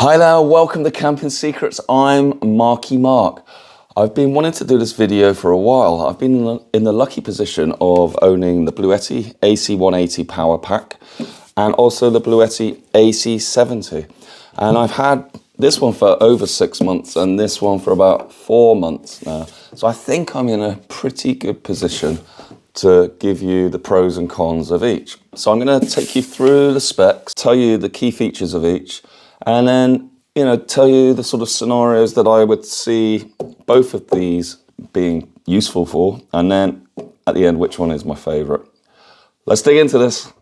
Hi there, welcome to Camping Secrets. I'm Marky Mark. I've been wanting to do this video for a while. I've been in the lucky position of owning the Bluetti AC180 power pack and also the Bluetti AC70. And I've had this one for over 6 months and this one for about 4 months now. So I think I'm in a pretty good position to give you the pros and cons of each. So I'm going to take you through the specs, tell you the key features of each, and then, tell you the sort of scenarios that I would see both of these being useful for, and then at the end, which one is my favorite. Let's dig into this.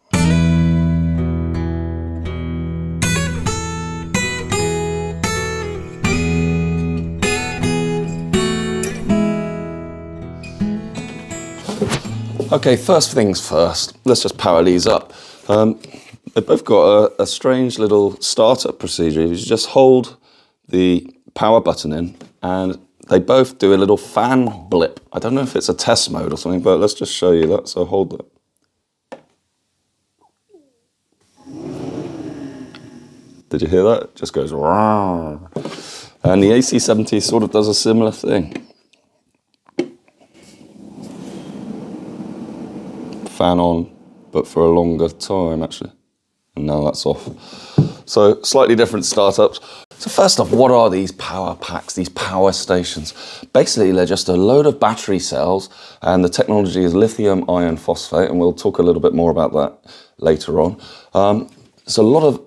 Okay, first things first, let's just power these up. They've both got a strange little startup procedure. You just hold the power button in and they both do a little fan blip. I don't know if it's a test mode or something, but let's just show you that. So hold it. Did you hear that? It just goes rah. And the AC70 sort of does a similar thing. Fan on, but for a longer time actually. And now that's off. So slightly different startups. So first off, what are these power packs, these power stations? Basically, they're just a load of battery cells, and the technology is lithium iron phosphate, and we'll talk a little bit more about that later on. So a lot of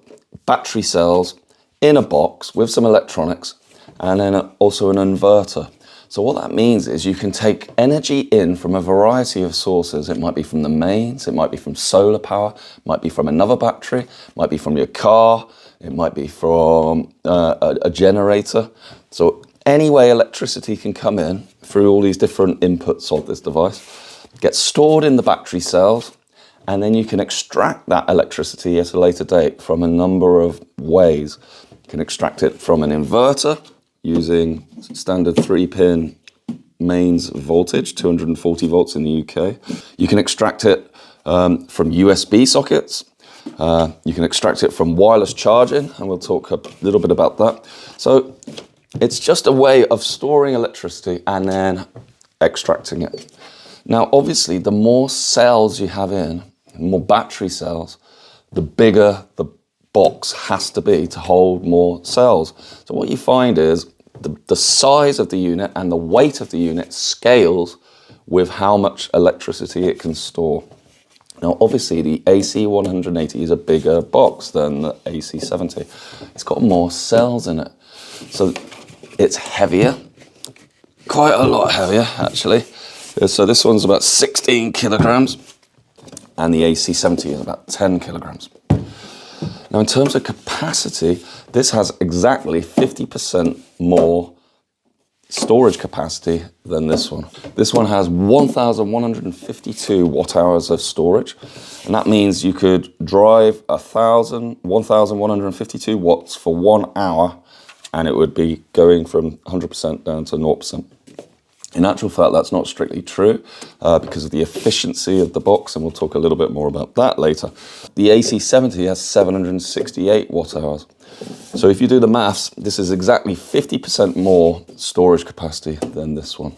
battery cells in a box with some electronics, and then also an inverter. So what that means is you can take energy in from a variety of sources. It might be from the mains, it might be from solar power, it might be from another battery, it might be from your car, it might be from a generator. So any way electricity can come in through all these different inputs of this device, gets stored in the battery cells, and then you can extract that electricity at a later date from a number of ways. You can extract it from an inverter, using standard 3-pin mains voltage, 240 volts in the UK. You can extract it from USB sockets. You can extract it from wireless charging, and we'll talk a little bit about that. So it's just a way of storing electricity and then extracting it. Now, obviously, the more cells you have in, more battery cells, the bigger the box has to be to hold more cells. So what you find is the size of the unit and the weight of the unit scales with how much electricity it can store. Now, obviously, the AC180 is a bigger box than the AC70. It's got more cells in it. So it's heavier, quite a lot heavier, actually. So this one's about 16 kilograms, and the AC70 is about 10 kilograms. Now, in terms of capacity, this has exactly 50% more storage capacity than this one. This one has 1,152 watt hours of storage, and that means you could drive 1,152 watts for 1 hour, and it would be going from 100% down to 0%. In actual fact, that's not strictly true because of the efficiency of the box, and we'll talk a little bit more about that later. The AC70 has 768 watt hours. So if you do the maths, this is exactly 50% more storage capacity than this one.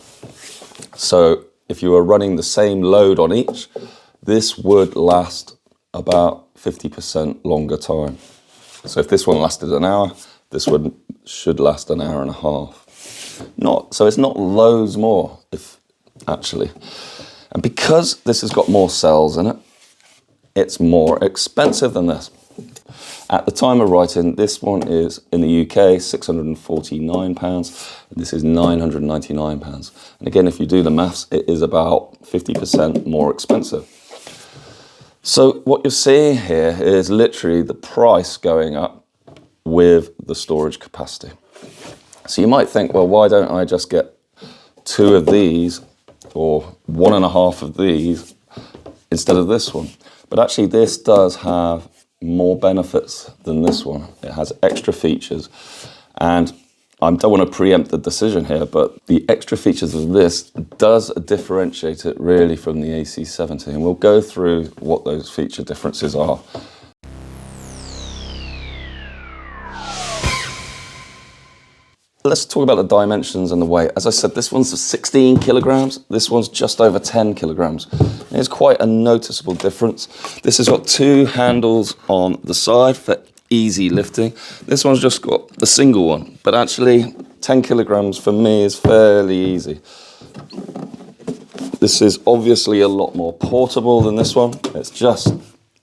So if you were running the same load on each, this would last about 50% longer time. So if this one lasted an hour, this one should last an hour and a half. So it's not loads more, actually. And because this has got more cells in it, it's more expensive than this. At the time of writing, this one is, in the UK, £649, and this is £999. And again, if you do the maths, it is about 50% more expensive. So what you're seeing here is literally the price going up with the storage capacity. So you might think, well, why don't I just get 2 of these or 1.5 of these instead of this one? But actually this does have more benefits than this one. It has extra features, and I don't want to preempt the decision here, but the extra features of this does differentiate it really from the AC70, and we'll go through what those feature differences are. let's talk about the dimensions and the weight. As I said, this one's 16 kilograms. This one's just over 10 kilograms. There's quite a noticeable difference. This has got two handles on the side for easy lifting. This one's just got the single one, but actually 10 kilograms for me is fairly easy. This is obviously a lot more portable than this one. It's just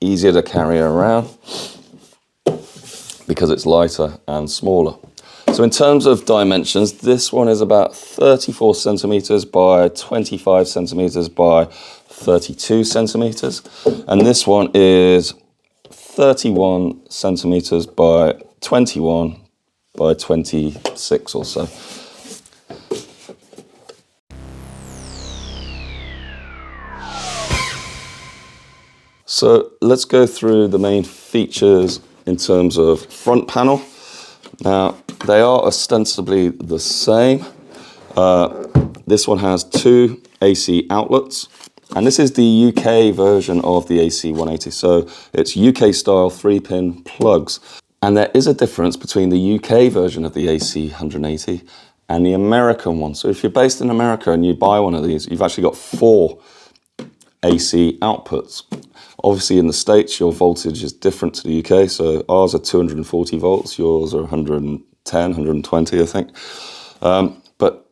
easier to carry around because it's lighter and smaller. So in terms of dimensions, this one is about 34 centimeters by 25 centimeters by 32 centimeters. And this one is 31 centimeters by 21 by 26 or so. So let's go through the main features in terms of front panel. Now, they are ostensibly the same. This one has two AC outlets, and this is the UK version of the AC180. So it's UK style 3-pin plugs. And there is a difference between the UK version of the AC180 and the American one. So if you're based in America and you buy one of these, you've actually got 4 AC outputs. Obviously in the States, your voltage is different to the UK. So ours are 240 volts, yours are 110, 120, I think. But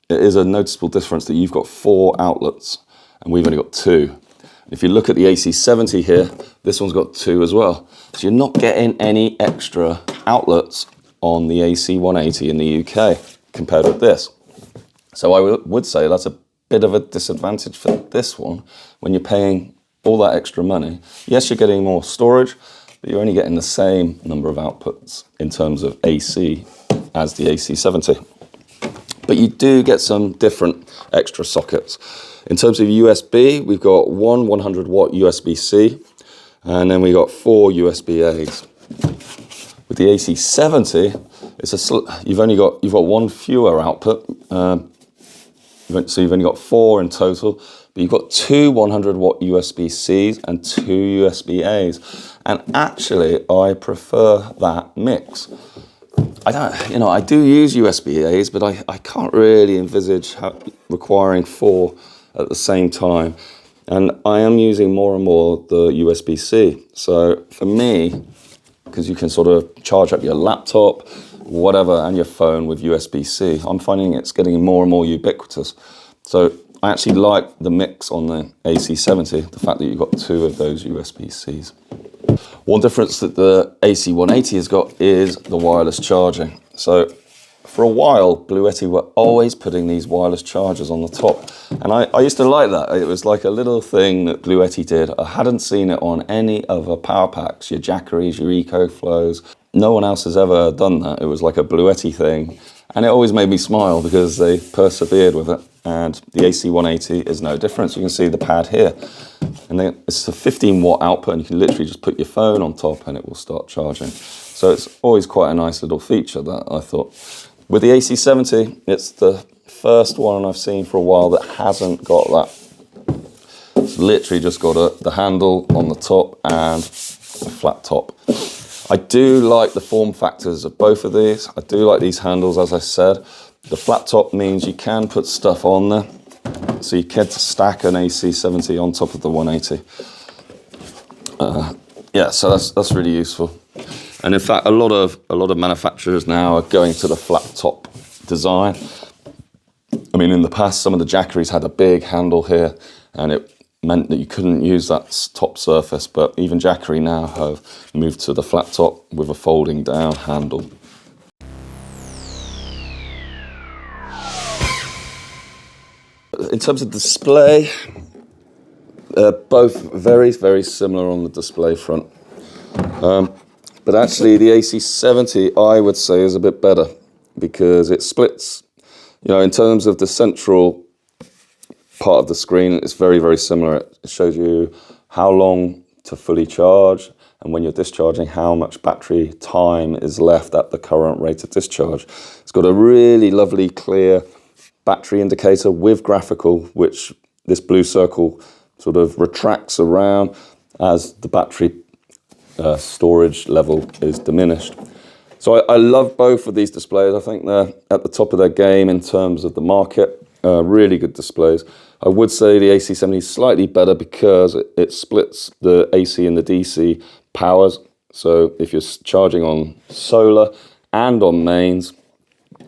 it is a noticeable difference that you've got 4 outlets and we've only got 2. If you look at the AC70 here, this one's got 2 as well. So you're not getting any extra outlets on the AC180 in the UK compared with this. So I would say that's a bit of a disadvantage for this one when you're paying all that extra money. Yes, you're getting more storage, but you're only getting the same number of outputs in terms of AC as the AC70. But you do get some different extra sockets. In terms of USB, we've got one 100 watt USB-C, and then we got 4 USB-As. With the AC70, you've got one fewer output, so you've only got 4 in total. But you've got 2 100 watt USB-Cs and 2 USB-As. And actually, I prefer that mix. I do use USB-As, but I can't really envisage requiring 4 at the same time. And I am using more and more the USB-C. So for me, because you can sort of charge up your laptop, whatever, and your phone with USB-C, I'm finding it's getting more and more ubiquitous. So I actually like the mix on the AC70, the fact that you've got 2 of those USB-Cs. One difference that the AC180 has got is the wireless charging. So for a while, Bluetti were always putting these wireless chargers on the top. And I used to like that. It was like a little thing that Bluetti did. I hadn't seen it on any other power packs, your Jackeries, your EcoFlows. No one else has ever done that. It was like a Bluetti thing. And it always made me smile because they persevered with it. And the AC180 is no different. You can see the pad here. And then it's a 15 watt output, and you can literally just put your phone on top and it will start charging. So it's always quite a nice little feature, that I thought. With the AC70, it's the first one I've seen for a while that hasn't got that. It's literally just got the handle on the top and a flat top. I do like the form factors of both of these. I do like these handles, as I said. The flat top means you can put stuff on there. So you can stack an AC70 on top of the 180. Yeah, so that's really useful. And in fact, a lot of manufacturers now are going to the flat top design. I mean, in the past, some of the Jackeries had a big handle here, and it meant that you couldn't use that top surface. But even Jackery now have moved to the flat top with a folding down handle. In terms of display, both very, very similar on the display front. But actually the AC70, I would say, is a bit better because it splits, in terms of the central part of the screen, it's very, very similar. It shows you how long to fully charge, and when you're discharging, how much battery time is left at the current rate of discharge. It's got a really lovely, clear battery indicator with graphical, which this blue circle sort of retracts around as the battery storage level is diminished. So I love both of these displays. I think they're at the top of their game in terms of the market. Really good displays. I would say the AC70 is slightly better because it splits the AC and the DC powers. So if you're charging on solar and on mains,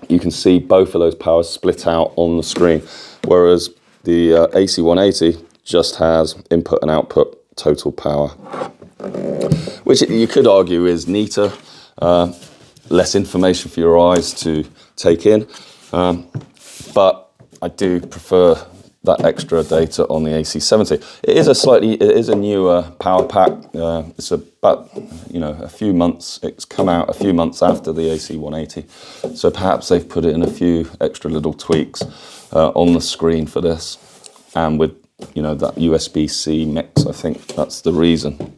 you can see both of those powers split out on the screen. Whereas the AC180 just has input and output total power, which you could argue is neater. Less information for your eyes to take in, but I do prefer that extra data on the AC70. It is a newer power pack. It's about a few months. It's come out a few months after the AC180, so perhaps they've put in a few extra little tweaks on the screen for this, and with that USB-C mix. I think that's the reason.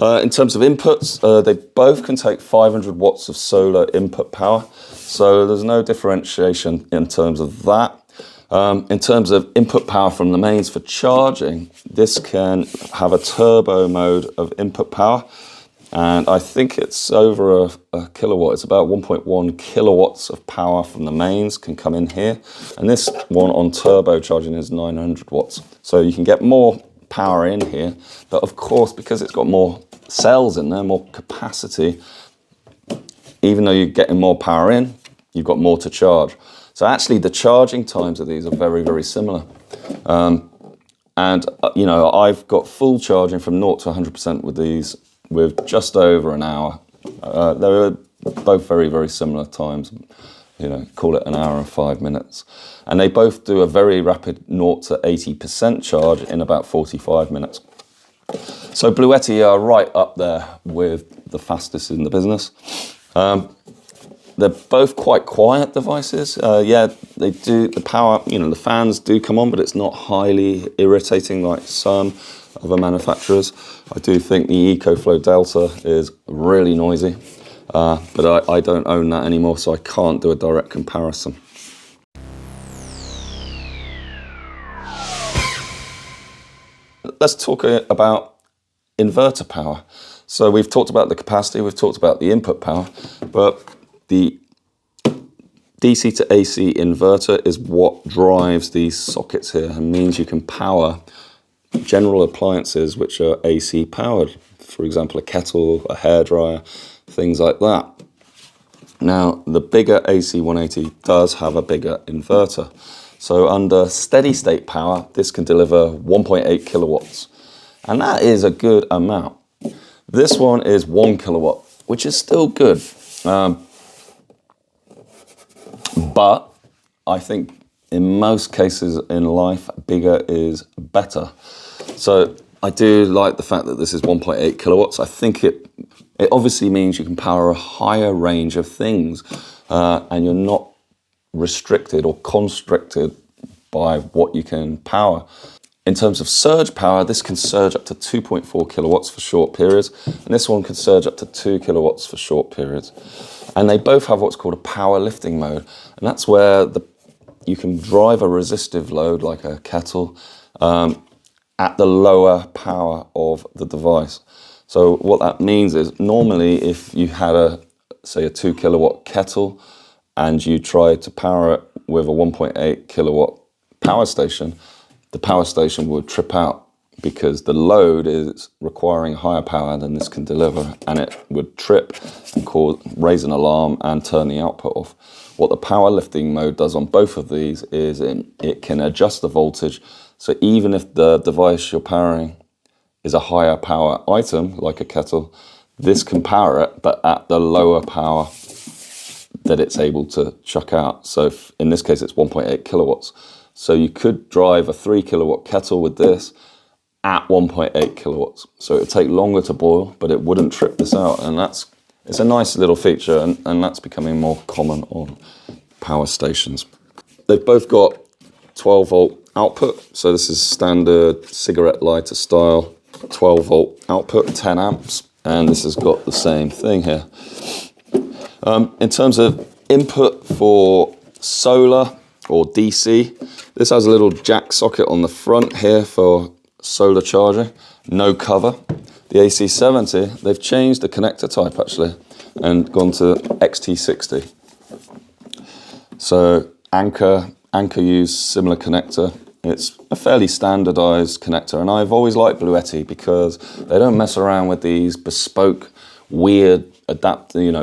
In terms of inputs, they both can take 500 watts of solar input power, so there's no differentiation in terms of that. In terms of input power from the mains for charging, this can have a turbo mode of input power, and I think it's over a kilowatt. It's about 1.1 kilowatts of power from the mains can come in here, and this one on turbo charging is 900 watts. So you can get more power in here, but of course, because it's got more cells in there, more capacity, even though you're getting more power in, you've got more to charge. So actually the charging times of these are very, very similar. I've got full charging from 0 to 100% with these with just over an hour. They're both very, very similar times. Call it an hour and 5 minutes. And they both do a very rapid 0 to 80% charge in about 45 minutes. So Bluetti are right up there with the fastest in the business. They're both quite quiet devices. They do, the power, the fans do come on, but it's not highly irritating like some other manufacturers. I do think the EcoFlow Delta is really noisy, but I don't own that anymore, so I can't do a direct comparison. Let's talk about inverter power. So we've talked about the capacity, we've talked about the input power, but the DC to AC inverter is what drives these sockets here and means you can power general appliances which are AC powered. For example, a kettle, a hairdryer, things like that. Now, the bigger AC180 does have a bigger inverter. So under steady state power, this can deliver 1.8 kilowatts. And that is a good amount. This one is 1 kilowatt, which is still good. But I think in most cases in life, bigger is better. So I do like the fact that this is 1.8 kilowatts. I think it obviously means you can power a higher range of things, and you're not restricted or constricted by what you can power. In terms of surge power, this can surge up to 2.4 kilowatts for short periods, and this one can surge up to 2 kilowatts for short periods. And they both have what's called a power lifting mode, and that's where you can drive a resistive load like a kettle at the lower power of the device. So what that means is normally if you had say a 2 kilowatt kettle and you tried to power it with a 1.8 kilowatt power station, the power station would trip out because the load is requiring higher power than this can deliver, and it would trip and raise an alarm and turn the output off. What the power lifting mode does on both of these is it can adjust the voltage, so even if the device you're powering is a higher power item like a kettle, this can power it but at the lower power that it's able to chuck out. So in this case it's 1.8 kilowatts. So you could drive a 3 kilowatt kettle with this at 1.8 kilowatts. So it would take longer to boil, but it wouldn't trip this out. And it's a nice little feature, and that's becoming more common on power stations. They've both got 12 volt output. So this is standard cigarette lighter style 12 volt output, 10 amps. And this has got the same thing here. In terms of input for solar or DC, this has a little jack socket on the front here for solar charging, no cover. The AC70, they've changed the connector type actually and gone to XT60. So Anchor use similar connector. It's a fairly standardized connector, and I've always liked Bluetti because they don't mess around with these bespoke, weird,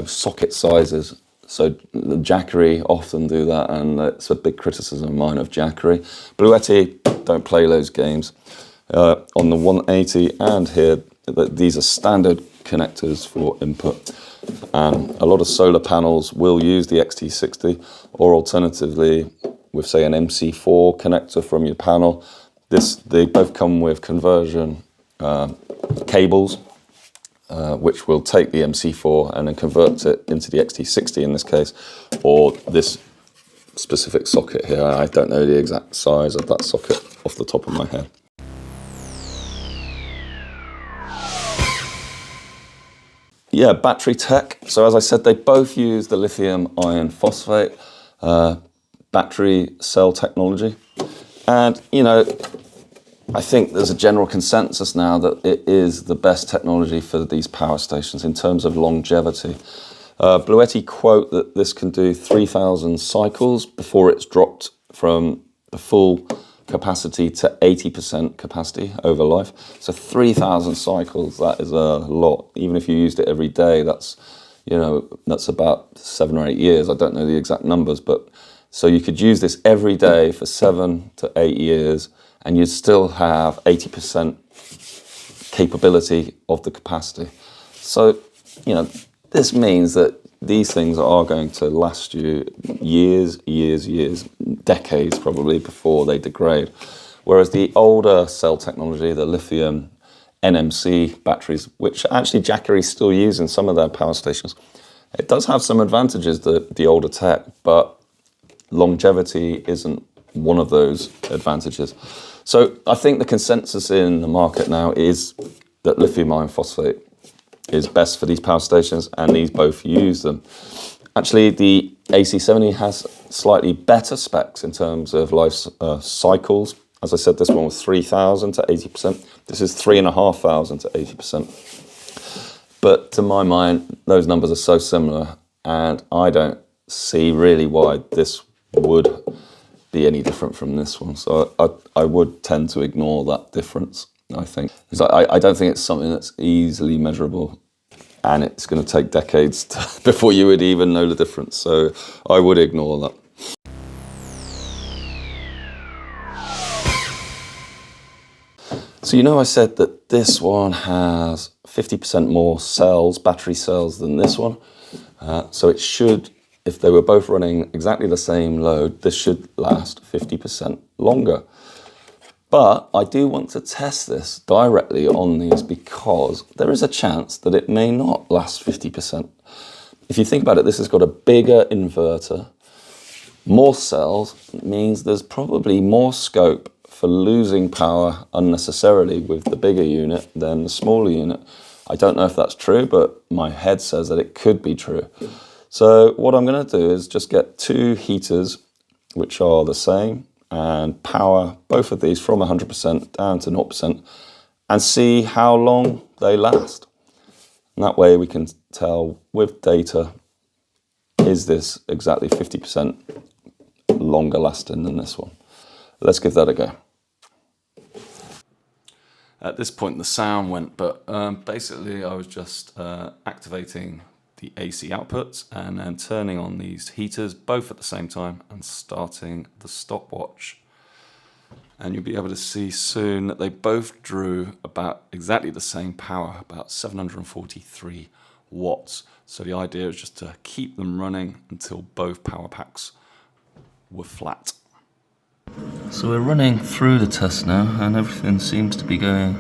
socket sizes. So the Jackery often do that, and it's a big criticism of mine of Jackery. Bluetti don't play those games. On the 180 and here, these are standard connectors for input. And a lot of solar panels will use the XT60, or alternatively, with say an MC4 connector from your panel. They both come with conversion cables, which will take the MC4 and then convert it into the XT60 in this case, or this specific socket here. I don't know the exact size of that socket off the top of my head. Yeah, battery tech. So as I said, they both use the lithium iron phosphate battery cell technology. And, I think there's a general consensus now that it is the best technology for these power stations in terms of longevity. Bluetti quote that this can do 3,000 cycles before it's dropped from the full capacity to 80% capacity over life. So 3,000 cycles, that is a lot. Even if you used it every day, that's about 7 or 8 years. I don't know the exact numbers, but so you could use this every day for 7 to 8 years, and you'd still have 80% capability of the capacity. So, this means that these things are going to last you years, decades probably before they degrade. Whereas the older cell technology, the lithium NMC batteries, which actually Jackery still use in some of their power stations, it does have some advantages, the older tech, but longevity isn't one of those advantages. So I think the consensus in the market now is that lithium iron phosphate is best for these power stations, and these both use them. Actually, the AC70 has slightly better specs in terms of life cycles. As I said, this one was 3,000 to 80%. This is 3,500 to 80%. But to my mind, those numbers are so similar, and I don't see really why this would be any different from this one. So I would tend to ignore that difference, I think. I don't think it's something that's easily measurable, and it's going to take decades before you would even know the difference. So I would ignore that. So I said that this one has 50% more cells, battery cells, than this one. So it should, if they were both running exactly the same load, this should last 50% longer. But I do want to test this directly on these because there is a chance that it may not last 50%. If you think about it, this has got a bigger inverter. More cells means there's probably more scope for losing power unnecessarily with the bigger unit than the smaller unit. I don't know if that's true, but my head says that it could be true. So what I'm going to do is just get 2 heaters, which are the same, and power both of these from 100% down to 0% and see how long they last. And that way we can tell with data, is this exactly 50% longer lasting than this one? Let's give that a go. At this point the sound went, but basically I was just activating the AC outputs and then turning on these heaters both at the same time and starting the stopwatch. And you'll be able to see soon that they both drew about exactly the same power, about 743 watts. So the idea is just to keep them running until both power packs were flat. So we're running through the test now, and everything seems to be going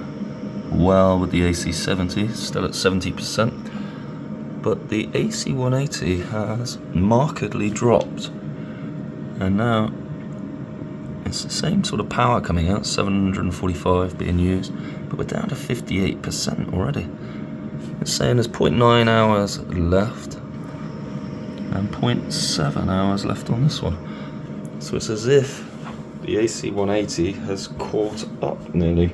well with the AC70, still at 70%. But the AC180 has markedly dropped, and now it's the same sort of power coming out, 745 being used, but we're down to 58% already. It's saying there's 0.9 hours left and 0.7 hours left on this one. So it's as if the AC180 has caught up nearly.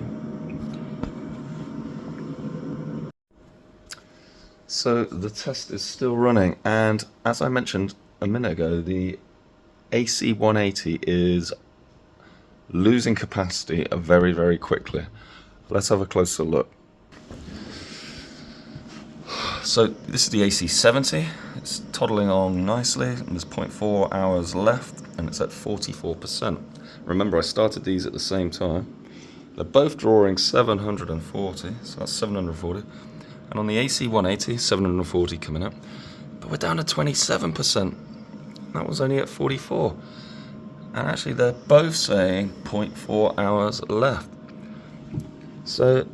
So the test is still running, and as I mentioned a minute ago, the AC180 is losing capacity very, very quickly. Let's have a closer look. So this is the AC70. It's toddling along nicely, and there's 0.4 hours left, and it's at 44%. Remember, I started these at the same time. They're both drawing 740, so that's 740. And on the AC180, 740 coming up. But we're down to 27%. That was only at 44. And actually, they're both saying 0.4 hours left. So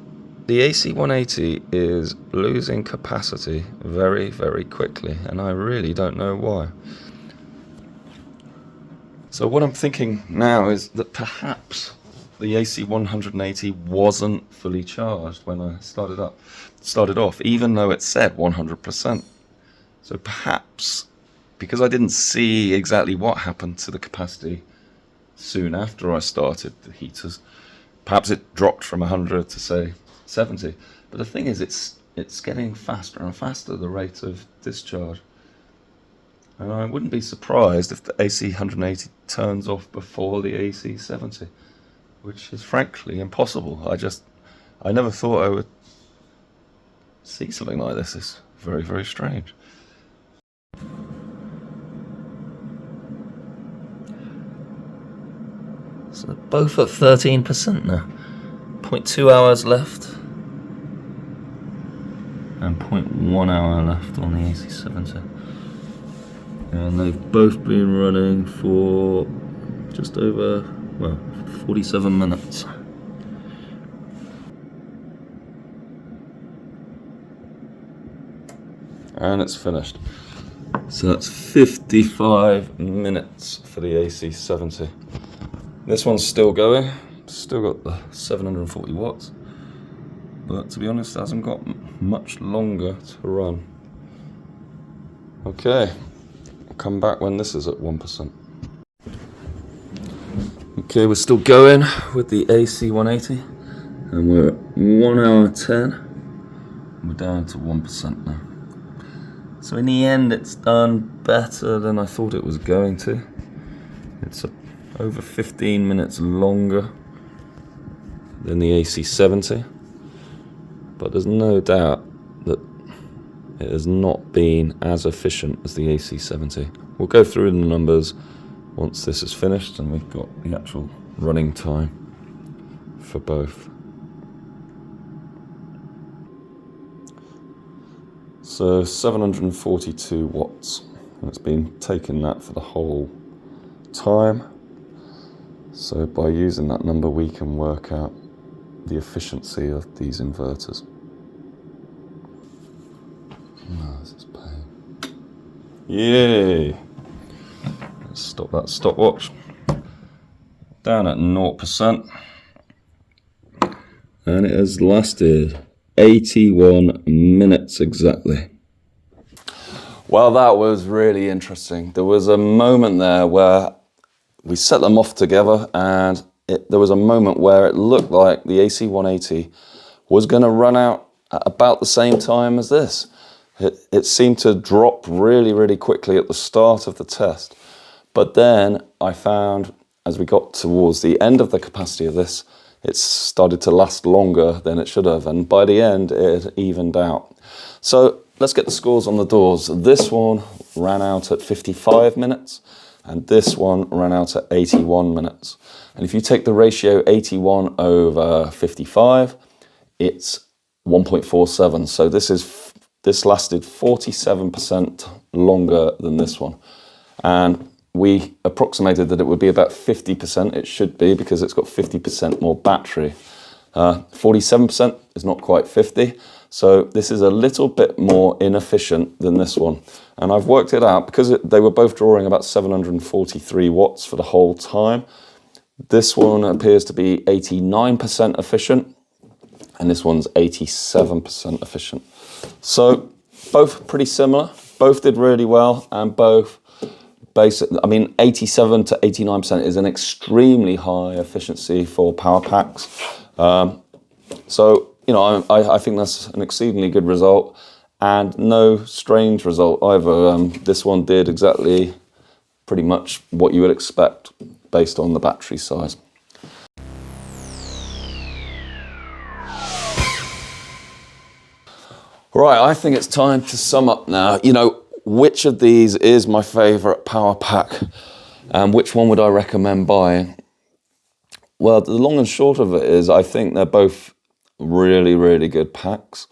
the AC180 is losing capacity very, very quickly, and I really don't know why. So what I'm thinking now is that perhaps the AC180 wasn't fully charged when I started off, even though it said 100%. So perhaps, because I didn't see exactly what happened to the capacity soon after I started the heaters, perhaps it dropped from 100 to say 70. But the thing is, it's getting faster and faster, the rate of discharge. And I wouldn't be surprised if the AC180 turns off before the AC70, which is frankly impossible. I never thought I would see something like this. It's very, very strange. So they're both at 13% now. 0.2 hours left. And 0.1 hour left on the AC70. And they've both been running for just over, 47 minutes. And it's finished. So that's 55 minutes for the AC70. This one's still going, still got the 740 watts. But to be honest, it hasn't got much longer to run. Okay, I'll come back when this is at 1%. Okay, we're still going with the AC180, and we're at 1 hour 10. We're down to 1% now. So in the end, it's done better than I thought it was going to. It's over 15 minutes longer than the AC70, but there's no doubt that it has not been as efficient as the AC70. We'll go through the numbers once this is finished and we've got the actual running time for both. So 742 watts, and it's been taking that for the whole time. So by using that number, we can work out the efficiency of these inverters. Oh, this is pain. Yay! Let's stop that stopwatch. Down at 0%. And it has lasted 81 minutes exactly. Well, that was really interesting. There was a moment there where we set them off together, and there was a moment where it looked like the AC180 was going to run out at about the same time as this. It seemed to drop really, really quickly at the start of the test. But then I found, as we got towards the end of the capacity of this, it started to last longer than it should have. And by the end, it evened out. So let's get the scores on the doors. This one ran out at 55 minutes. And this one ran out at 81 minutes. And if you take the ratio 81 over 55, it's 1.47. So this lasted 47% longer than this one. And we approximated that it would be about 50%. It should be, because it's got 50% more battery. 47% is not quite 50. So this is a little bit more inefficient than this one. And I've worked it out because they were both drawing about 743 watts for the whole time. This one appears to be 89% efficient, and this one's 87% efficient. So both pretty similar, both did really well, and both 87 to 89% is an extremely high efficiency for power packs. So, I think that's an exceedingly good result. and no strange result either. This one did exactly pretty much what you would expect based on the battery size. Right, I think it's time to sum up now. You know, which of these is my favorite power pack and which one would I recommend buying? Well, the long and short of it is I think they're both really, really good packs.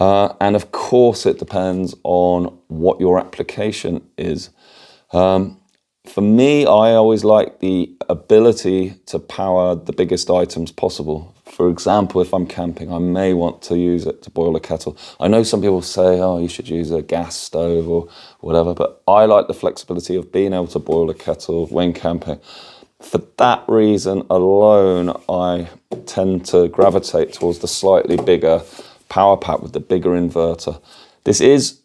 And of course, it depends on what your application is. For me, I always like the ability to power the biggest items possible. For example, if I'm camping, I may want to use it to boil a kettle. I know some people say, oh, you should use a gas stove or whatever, but I like the flexibility of being able to boil a kettle when camping. For that reason alone, I tend to gravitate towards the slightly bigger power pack with the bigger inverter. This is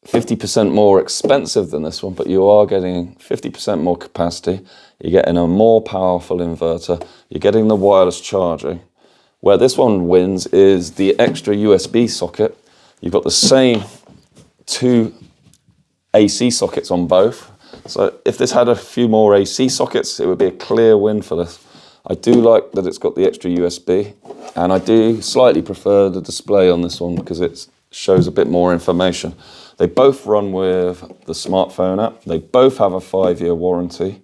50% more expensive than this one, but you are getting 50% more capacity. You're getting a more powerful inverter. You're getting the wireless charging. Where this one wins is the extra USB socket. You've got the same 2 AC sockets on both. So if this had a few more AC sockets, it would be a clear win for this. I do like that it's got the extra USB, and I do slightly prefer the display on this one because it shows a bit more information. They both run with the smartphone app. They both have a 5-year warranty.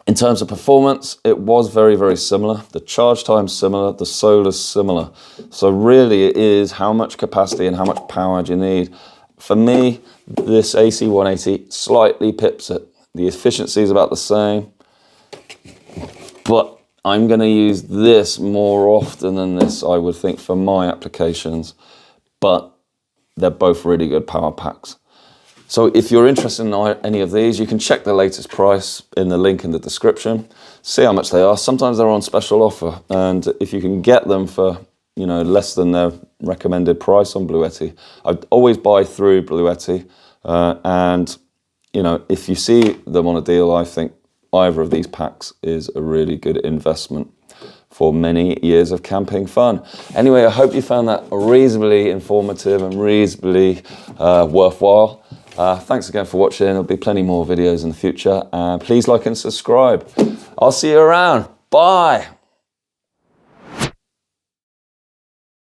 In terms of performance, it was very, very similar. The charge time's similar, the solar's similar. So really it is how much capacity and how much power do you need. For me, this AC180 slightly pips it. The efficiency is about the same, but I'm going to use this more often than this, I would think, for my applications. But they're both really good power packs. So if you're interested in any of these, you can check the latest price in the link in the description. See how much they are. Sometimes they're on special offer, and if you can get them for, you know, less than their recommended price on Bluetti, I'd always buy through Bluetti. And you know, if you see them on a deal, I think either of these packs is a really good investment for many years of camping fun. Anyway, I hope you found that reasonably informative and reasonably worthwhile. Thanks again for watching. There'll be plenty more videos in the future. Please like and subscribe. I'll see you around. Bye.